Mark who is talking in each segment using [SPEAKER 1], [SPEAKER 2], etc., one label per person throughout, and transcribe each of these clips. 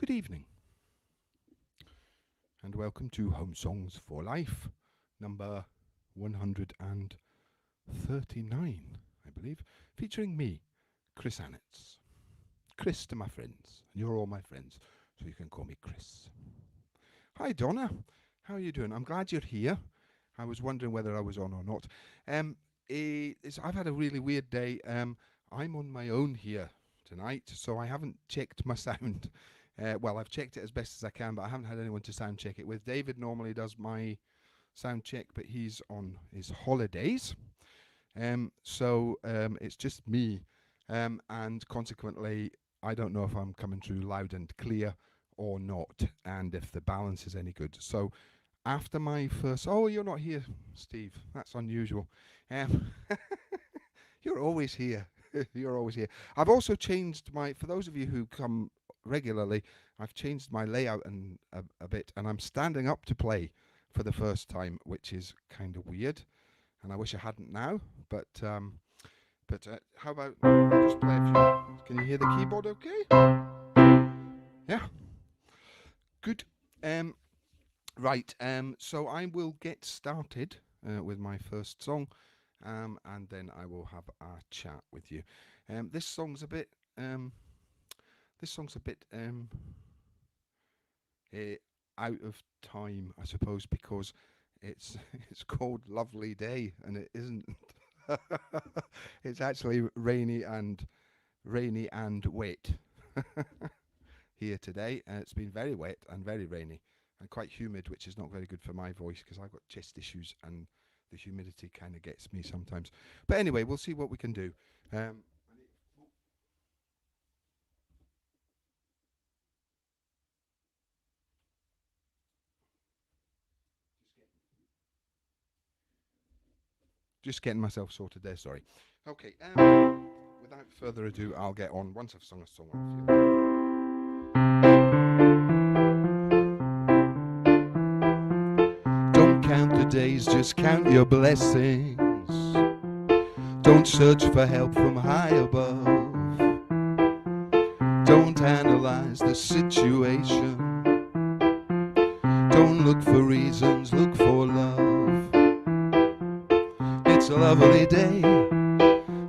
[SPEAKER 1] Good evening, and welcome to Home Songs for Life, number 139, I believe, featuring me, Chris Annetts. Chris to my friends, and you're all my friends, so you can call me Chris. Hi, Donna. How are you doing? I'm glad you're here. I was wondering whether I was on or not. I've had a really weird day. I'm on my own here tonight, so I haven't checked my sound. Well, I've checked it as best as I can, but I haven't had anyone to sound check it with. David normally does my sound check, but he's on his holidays. So it's just me, and consequently, I don't know if I'm coming through loud and clear or not, and if the balance is any good. So after my first... Oh, you're not here, Steve. That's unusual. You're always here. You're always here. I've also changed my... For those of you who come regularly, I've changed my layout a bit, and I'm standing up to play for the first time, which is kind of weird, and I wish I hadn't now. But how about I'll just play a few? Can you hear the keyboard? Okay. Yeah. Good. Right. So I will get started with my first song, and then I will have a chat with you. This song's a bit. Out of time, I suppose, because it's it's called Lovely Day, and it isn't. It's actually rainy and wet here today. It's been very wet and very rainy and quite humid, which is not very good for my voice because I've got chest issues and the humidity kind of gets me sometimes. But anyway, we'll see what we can do. Just getting myself sorted there, sorry. Okay, without further ado, I'll get on once I've sung a song. Don't count the days, just count your blessings. Don't search for help from high above. Don't analyze the situation. Don't look for reasons, look for love. It's a lovely day.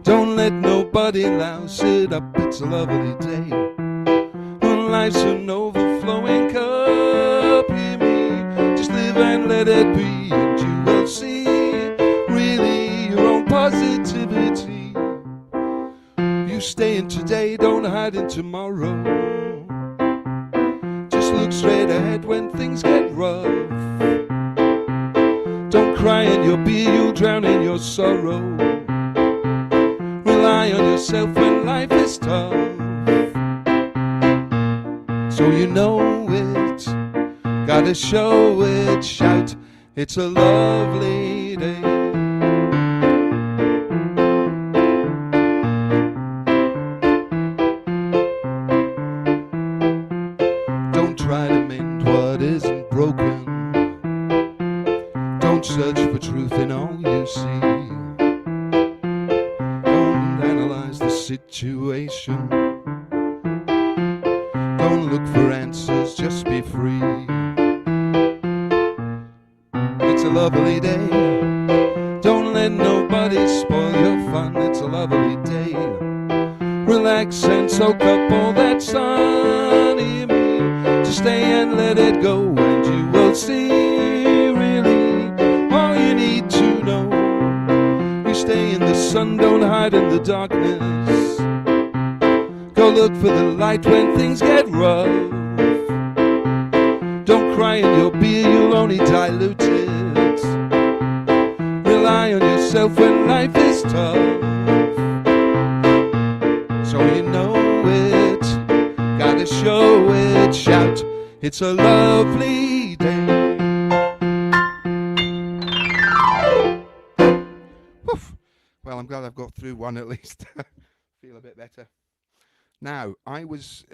[SPEAKER 1] Don't let nobody louse it up. It's a lovely day. When life's an overflowing cup, hear me, just live and let it be, and you will see really your own positivity. You stay in today, don't hide in tomorrow. Just look straight ahead when things get rough. Don't cry in your beer, you'll drown in your sorrow. Rely on yourself when life is tough. So you know it, gotta show it, shout, it's a lovely day. Don't try to mend what isn't broken. Don't search for truth in all you see. Don't analyze the situation. Don't look for answers, just be free. It's a lovely day. Don't let nobody spoil your fun. It's a lovely day. Relax and soak up all that sun. Hear me, just stay and let it go, and you will see really all you need to know. You stay in the sun, don't hide in the darkness. Go look for the light when things get rough. Don't cry in your beer, you'll only dilute it. Rely on yourself when life is tough. So you know it, gotta show it, shout, it's a lovely day. Woof. Well, I'm glad I've got through one at least. Feel a bit better. Now, I was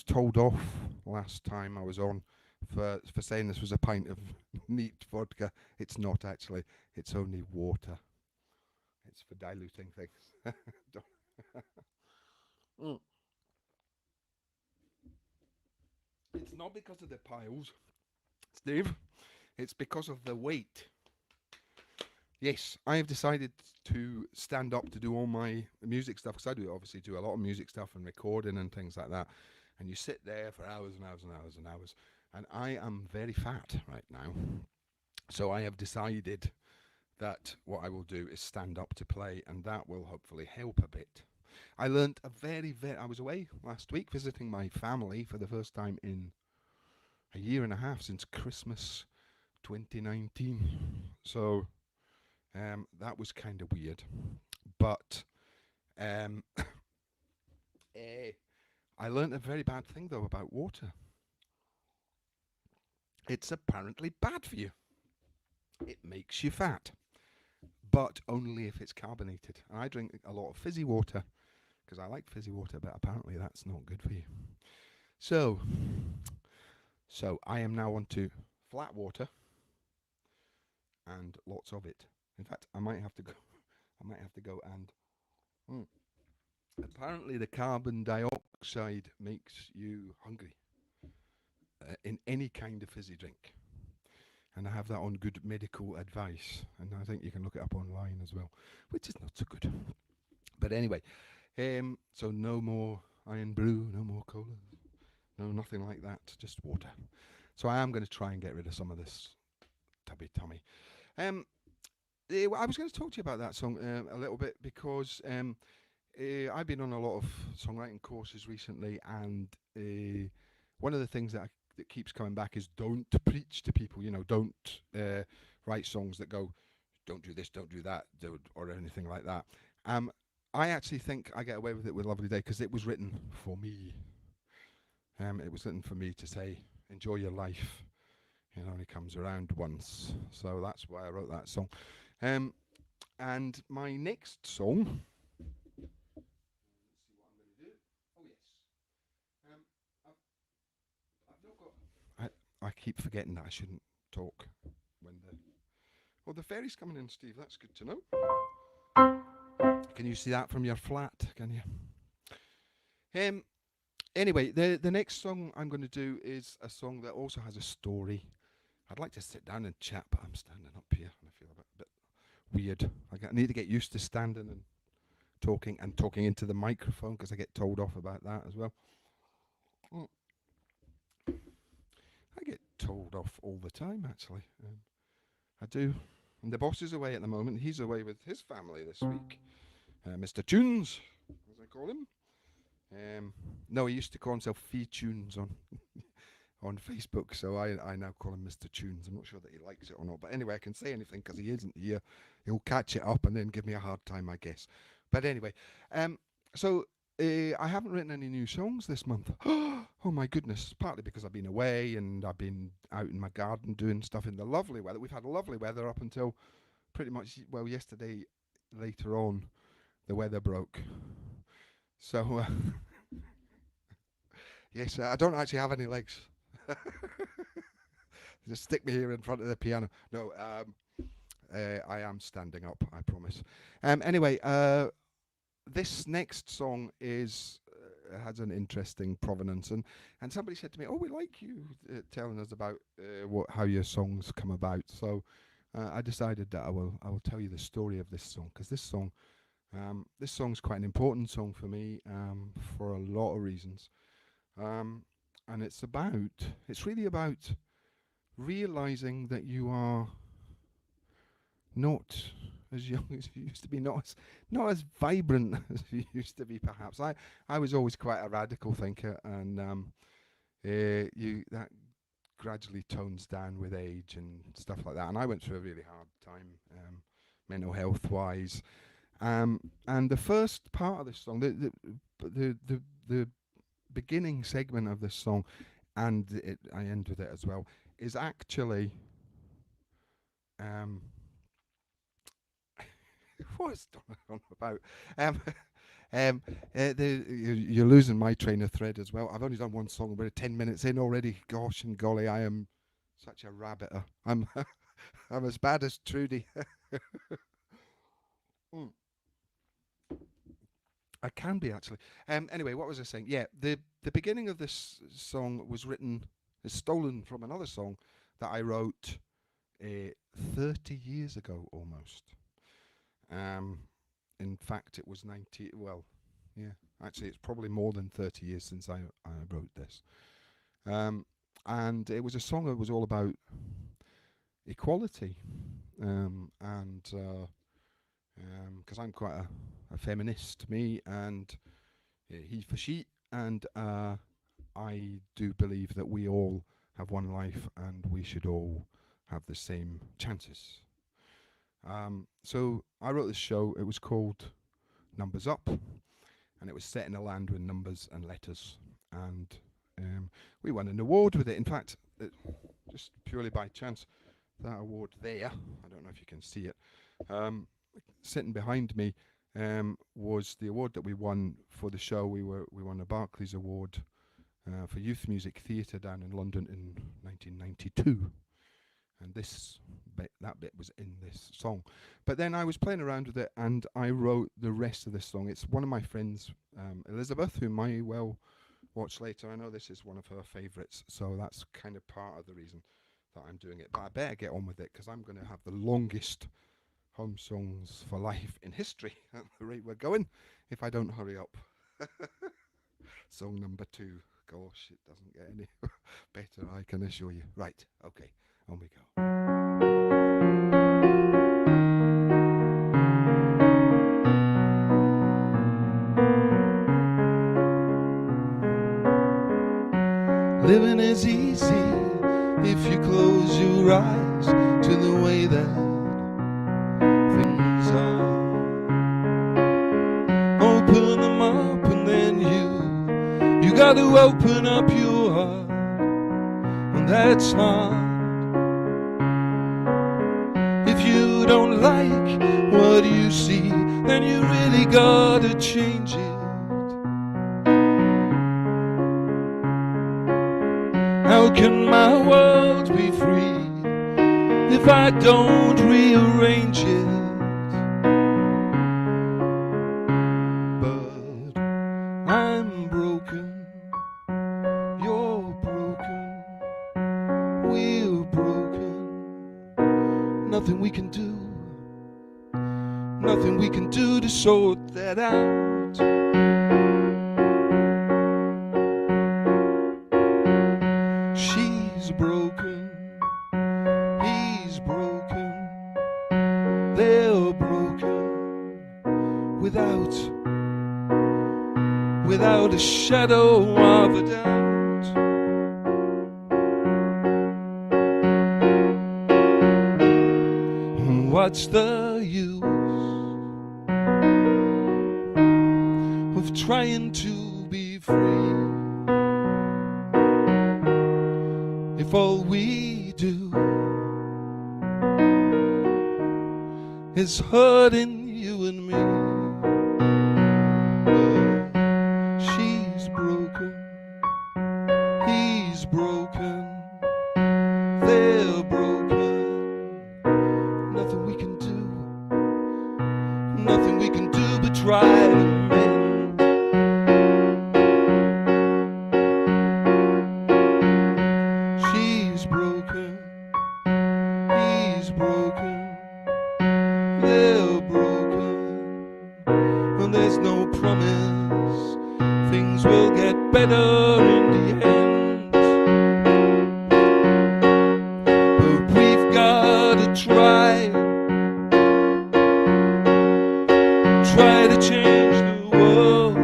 [SPEAKER 1] told off last time I was on for saying this was a pint of neat vodka. It's not actually. It's only water. It's for diluting things. not because of the piles, Steve. It's because of the weight. Yes, I have decided to stand up to do all my music stuff because I do obviously do a lot of music stuff and recording and things like that. And you sit there for hours and hours and hours and hours. And I am very fat right now. So I have decided that what I will do is stand up to play, and that will hopefully help a bit. I learnt a I was away last week visiting my family for the first time in a year and a half since Christmas 2019. So that was kind of weird. But um, I learnt a very bad thing, though, about water. It's apparently bad for you. It makes you fat, but only if it's carbonated. And I drink a lot of fizzy water because I like fizzy water, but apparently that's not good for you. So I am now on to flat water and lots of it. In fact, I might have to go. I might have to go and. Apparently, the carbon dioxide makes you hungry in any kind of fizzy drink. And I have that on good medical advice. And I think you can look it up online as well, which is not so good. But anyway, so no more iron brew, no more cola, no, nothing like that, just water. So I am going to try and get rid of some of this tubby tummy. I was going to talk to you about that song a little bit because I've been on a lot of songwriting courses recently, and one of the things that keeps coming back is don't preach to people. You know, don't write songs that go, don't do this, don't do that, or anything like that. I actually think I get away with it with Lovely Day because it was written for me. It was written for me to say, enjoy your life. It only comes around once. So that's why I wrote that song. And my next song. I keep forgetting that I shouldn't talk when the. Oh, the ferry's coming in, Steve. That's good to know. Can you see that from your flat? Can you? Anyway, the next song I'm going to do is a song that also has a story. I'd like to sit down and chat, but I'm standing up here and I feel a bit weird. I need to get used to standing and talking into the microphone because I get told off about that as well. I get told off all the time, actually. I do. And the boss is away at the moment. He's away with his family this week. Mr. Tunes, as I call him. No, he used to call himself Fee Tunes on Facebook, so I now call him Mr. Tunes. I'm not sure that he likes it or not, but anyway, I can say anything because he isn't here. He'll catch it up and then give me a hard time, I guess. But anyway, so I haven't written any new songs this month. Oh my goodness, partly because I've been away and I've been out in my garden doing stuff in the lovely weather. We've had lovely weather up until pretty much, well, yesterday later on, the weather broke. So, yes, I don't actually have any legs. Just stick me here in front of the piano. No, I am standing up, I promise. Anyway, this next song is has an interesting provenance, and somebody said to me, "Oh, we like you telling us about how your songs come about." So I decided that I will tell you the story of this song because this song's quite an important song for me for a lot of reasons, and it's really about realizing that you are not as young as you used to be, not as vibrant as you used to be. Perhaps I was always quite a radical thinker, and that gradually tones down with age and stuff like that. And I went through a really hard time, mental health wise. And the first part of this song, the beginning segment of this song, and I end with it as well, is actually what's going on about? You're losing my train of thread as well. I've only done one song, we're 10 minutes in already. Gosh and golly, I am such a rabbiter. I'm I'm as bad as Trudy. I can be actually. Anyway, what was I saying? Yeah, the beginning of this song was written is stolen from another song that I wrote 30 years ago almost. In fact, it was 90, well, yeah, actually it's probably more than 30 years since I wrote this. And it was a song that was all about equality. And because I'm quite a feminist, me, and he for she, and I do believe that we all have one life and we should all have the same chances. So I wrote this show. It was called Numbers Up, and it was set in a land with numbers and letters, and we won an award with it. In fact, just purely by chance, that award there, I don't know if you can see it, sitting behind me, was the award that we won for the show. We won a Barclays Award for Youth Music Theatre down in London in 1992. And that bit was in this song. But then I was playing around with it and I wrote the rest of this song. It's one of my friends, Elizabeth, who may well watch later. I know this is one of her favourites, so that's kind of part of the reason that I'm doing it. But I better get on with it because I'm going to have the longest Home Songs for Life in history at the rate we're going if I don't hurry up. Song number 2. Gosh, it doesn't get any better, I can assure you. Right, okay, on we go. Living is easy if you close your eyes to the way that things are. Open them up and then you got to open up your heart, and that's hard. If you don't like what you see, then you really gotta change it. How can my world be free if I don't rearrange it? But I'm broken, you're broken, we're broken. Nothing we can do, nothing we can do to sort that out. She's broken, he's broken, they're broken, without a shadow of a doubt. What's the use of trying to be free if all we do is hurting you and me? She's broken, he's broken, they're broken. Nothing we can do, nothing we can do but try to mend. She's broken, he's broken, they're broken, and there's no promise things will get better in the end. But we've gotta try to change the world,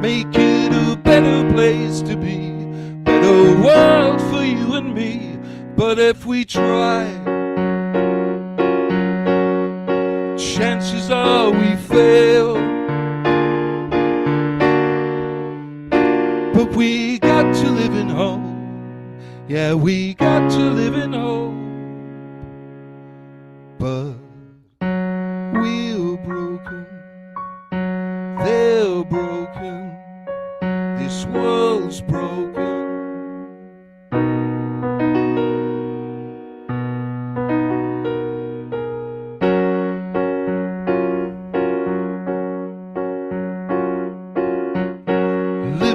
[SPEAKER 1] make it a better place to be, better world for you and me. But if we try, chances are we fail. But we got to live in hope, yeah, we got to live in hope. But we're broken, they're broken, this world's broken.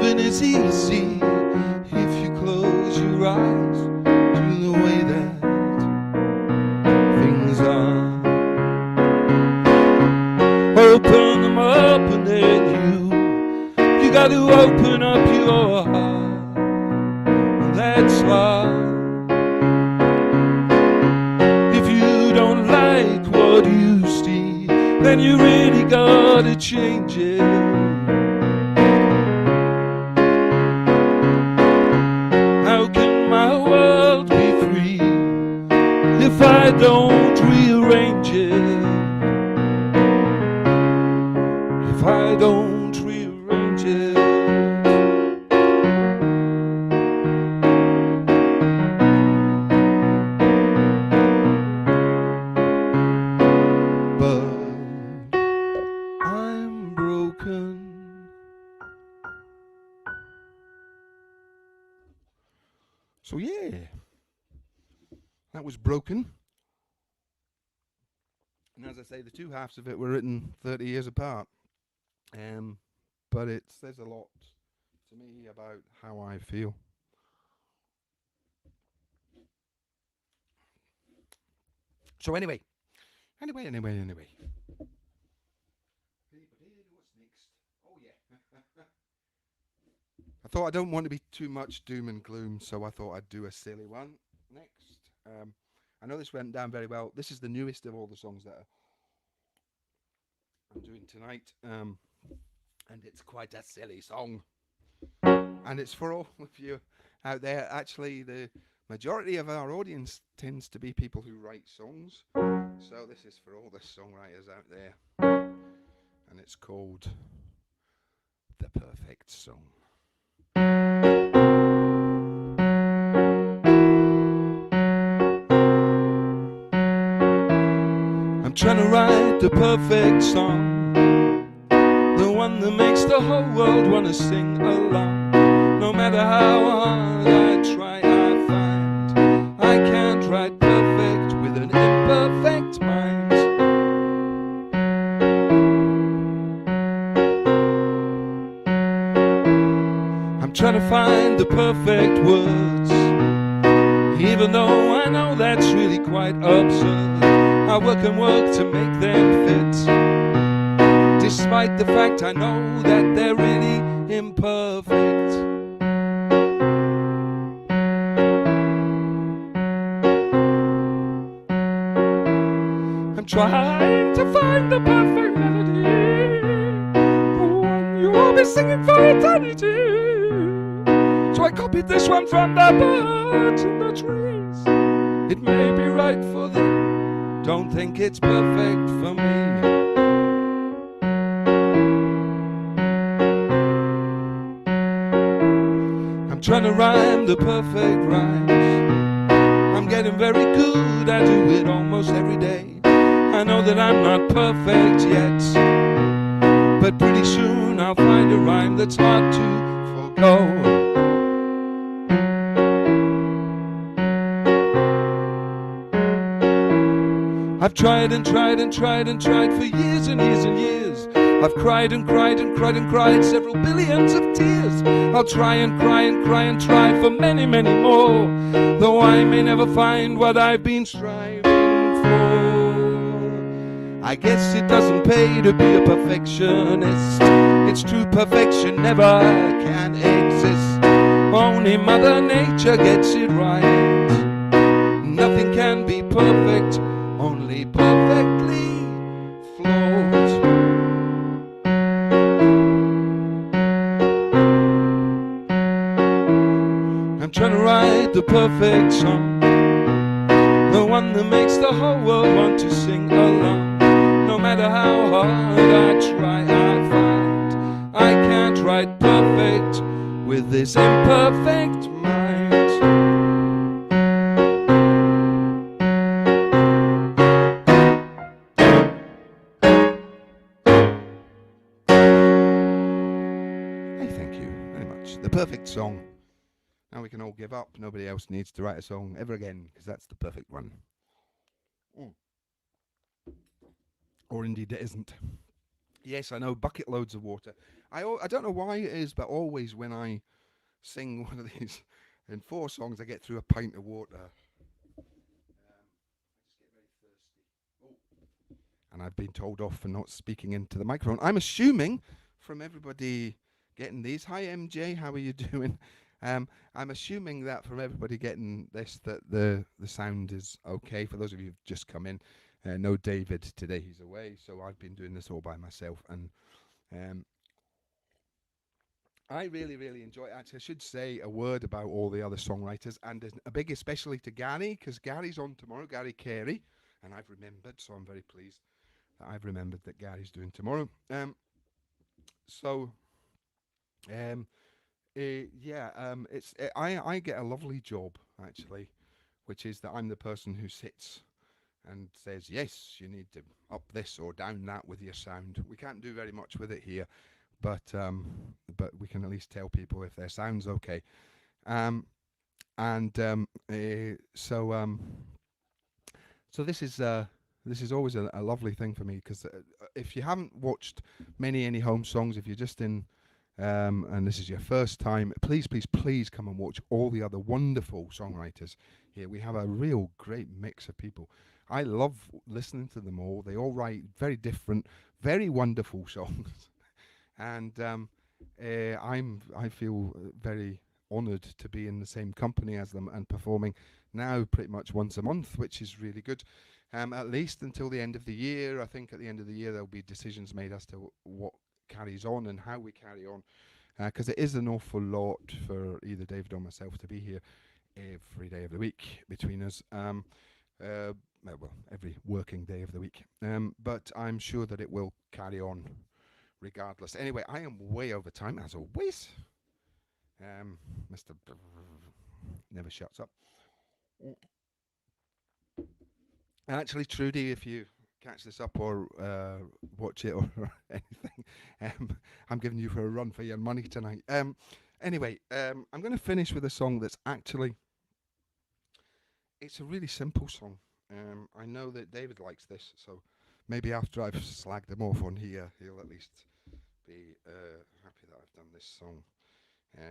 [SPEAKER 1] Loving is easy if you close your eyes to the way that things are. Open them up and then you got to open up your heart. And that's hard. If you don't like what you see, then you really gotta change it. How can my world be free if I don't rearrange it? If I don't rearrange it. But I'm broken. So yeah, that was Broken. And as I say, the two halves of it were written 30 years apart. But it says a lot to me about how I feel. So anyway. What's next? Oh yeah. I thought I don't want to be too much doom and gloom, so I thought I'd do a silly one next. I know this went down very well. This is the newest of all the songs that I'm doing tonight. And it's quite a silly song. And it's for all of you out there. Actually, the majority of our audience tends to be people who write songs. So this is for all the songwriters out there. And it's called The Perfect Song. I'm trying to write the perfect song, the one that makes the whole world want to sing along. No matter how hard I try, I find I can't write perfect with an imperfect mind. I'm trying to find the perfect words, even though I know that's really quite absurd. I work and work to make them fit, despite the fact I know that they're really imperfect. I'm trying to find the perfect melody, the one you will be singing for eternity. So I copied this one from the birds and the trees. It may be right for them, don't think it's perfect for me. I'm trying to rhyme the perfect rhymes. I'm getting very good, I do it almost every day. I know that I'm not perfect yet, but pretty soon I'll find a rhyme that's hard to forgo. I've tried and tried and tried and tried for years and years and years. I've cried and cried and cried and cried several billions of tears. I'll try and cry and cry and try for many, many more, though I may never find what I've been striving for. I guess it doesn't pay to be a perfectionist. It's true, perfection never can exist. Only Mother Nature gets it right. Nothing can be perfect, only perfectly flawed. I'm trying to write the perfect song, the one that makes the whole world want to sing along. No matter how hard I try, I find I can't write perfect with this imperfect mind. Thank you very much. The perfect song. Now we can all give up. Nobody else needs to write a song ever again, because that's the perfect one. Or indeed it isn't. Yes, I know, bucket loads of water. I don't know why it is, but always when I sing one of these in 4 songs, I get through a pint of water. I just get very thirsty. Oh. And I've been told off for not speaking into the microphone. I'm assuming from everybody getting these. Hi MJ, how are you doing? I'm assuming that from everybody getting this, that the sound is okay. For those of you who've just come in, no David today, he's away, so I've been doing this all by myself, and I really, really enjoy it. Actually, I should say a word about all the other songwriters, and a big especially to Gary, because Gary's on tomorrow, Gary Carey, and I've remembered, so I'm very pleased that I've remembered that Gary's doing tomorrow. I get a lovely job, actually, which is that I'm the person who sits and says, yes, you need to up this or down that with your sound. We can't do very much with it here, but we can at least tell people if their sound's okay. So this is always a lovely thing for me, because if you haven't watched any home songs, if you're just in and this is your first time, please come and watch all the other wonderful songwriters here. We have a real great mix of people. I love listening to them all. They all write very different, very wonderful songs. And I feel very honoured to be in the same company as them and performing now pretty much once a month, which is really good. At least until the end of the year. I think at the end of the year there'll be decisions made as to what carries on and how we carry on, because it is an awful lot for either David or myself to be here every day of the week between us. Well, every working day of the week. But I'm sure that it will carry on regardless. Anyway, I am way over time, as always. Mr. never shuts up. Actually, Trudy, if you catch this up or watch it or anything, I'm giving you for a run for your money tonight. Anyway, I'm going to finish with a song that's actually, it's a really simple song. I know that David likes this, so maybe after I've slagged him off on here, he'll at least be happy that I've done this song,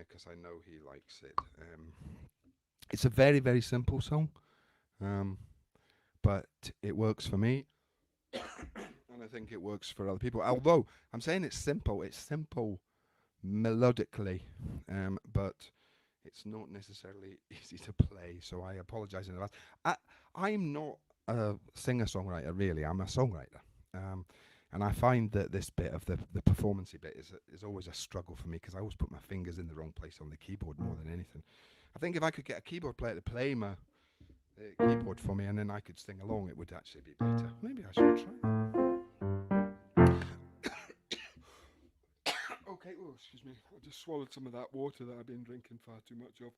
[SPEAKER 1] because I know he likes it. It's a very, very simple song, but it works for me, and I think it works for other people. Although I'm saying it's simple melodically, but it's not necessarily easy to play, so I apologize in advance. I'm not a singer-songwriter, really. I'm a songwriter. And I find that this bit of the performancey bit is always a struggle for me, because I always put my fingers in the wrong place on the keyboard more than anything. I think if I could get a keyboard player to play my keyboard for me and then I could sing along, it would actually be better. Maybe I should try. Okay, oh, excuse me. I just swallowed some of that water that I've been drinking far too much of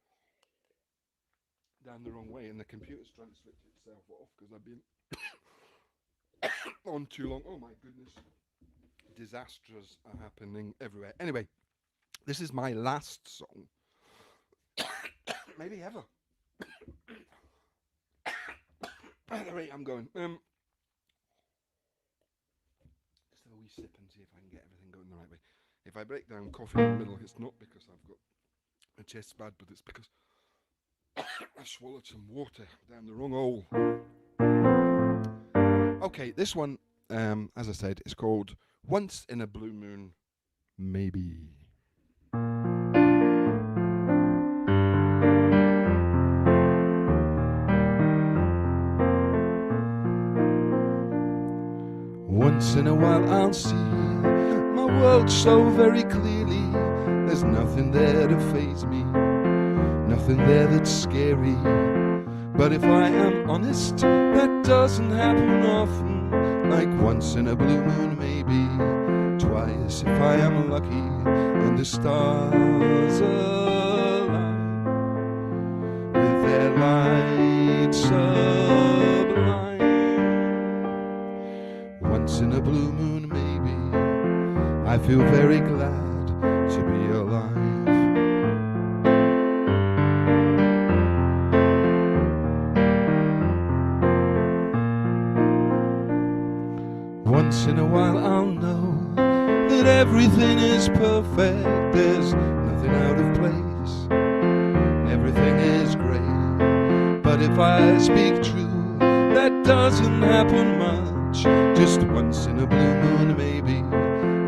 [SPEAKER 1] down the wrong way, and the computer's trying to switch itself off because I've been on too long. Oh my goodness. Disasters are happening everywhere. Anyway, this is my last song. Maybe ever. By the rate I'm going. Just have a wee sip and see if I can get everything going the right way. If I break down coffee in the middle, it's not because I've got my chest's bad, but it's because I swallowed some water down the wrong hole. Okay, this one, as I said, is called Once in a Blue Moon, Maybe. Once in a while I'll see my world so very clearly. There's nothing there to faze me, nothing there that's scary. But if I am honest, that doesn't happen often. Like once in a blue moon, maybe twice if I am lucky and the stars align with their light sublime. Once in a blue moon, maybe I feel very glad to be alive. Once in a while I'll know that Everything is perfect, there's nothing out of place. Everything is great, but if I speak true, that doesn't happen much. Just once in a blue moon, maybe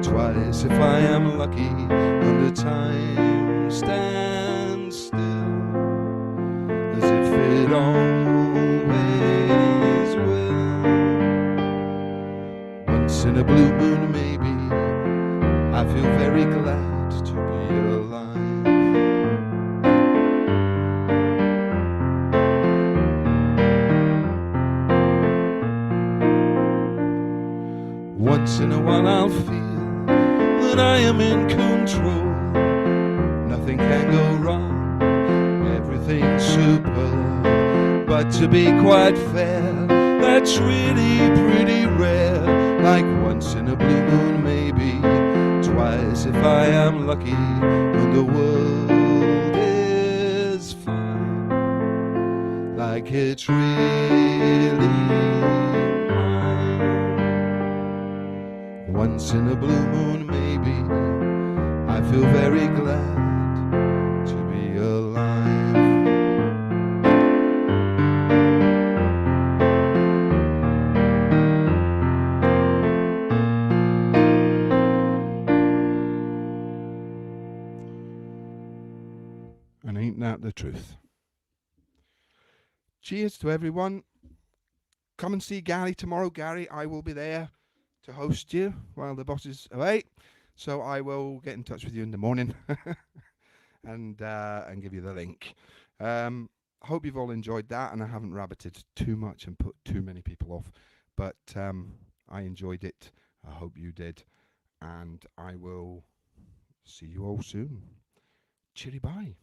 [SPEAKER 1] twice if I am lucky, and the time stands still, as if it always will. Once in a blue moon, maybe I feel very glad to be alive. Once in a while I'll feel that I am in control. Nothing can go wrong, everything's superb. But to be quite fair, that's really pretty rare. Like once in a blue moon, maybe twice if I am lucky, and the world is fine, like it's really mine. Once in a blue moon, maybe I feel very glad to be alive. And ain't that the truth? Cheers to everyone. Come and see Gary tomorrow. Gary, I will be there to host you while the boss is away. So I will get in touch with you in the morning and give you the link. Hope you've all enjoyed that, and I haven't rabbited too much and put too many people off. But I enjoyed it. I hope you did. And I will see you all soon. Cheery bye.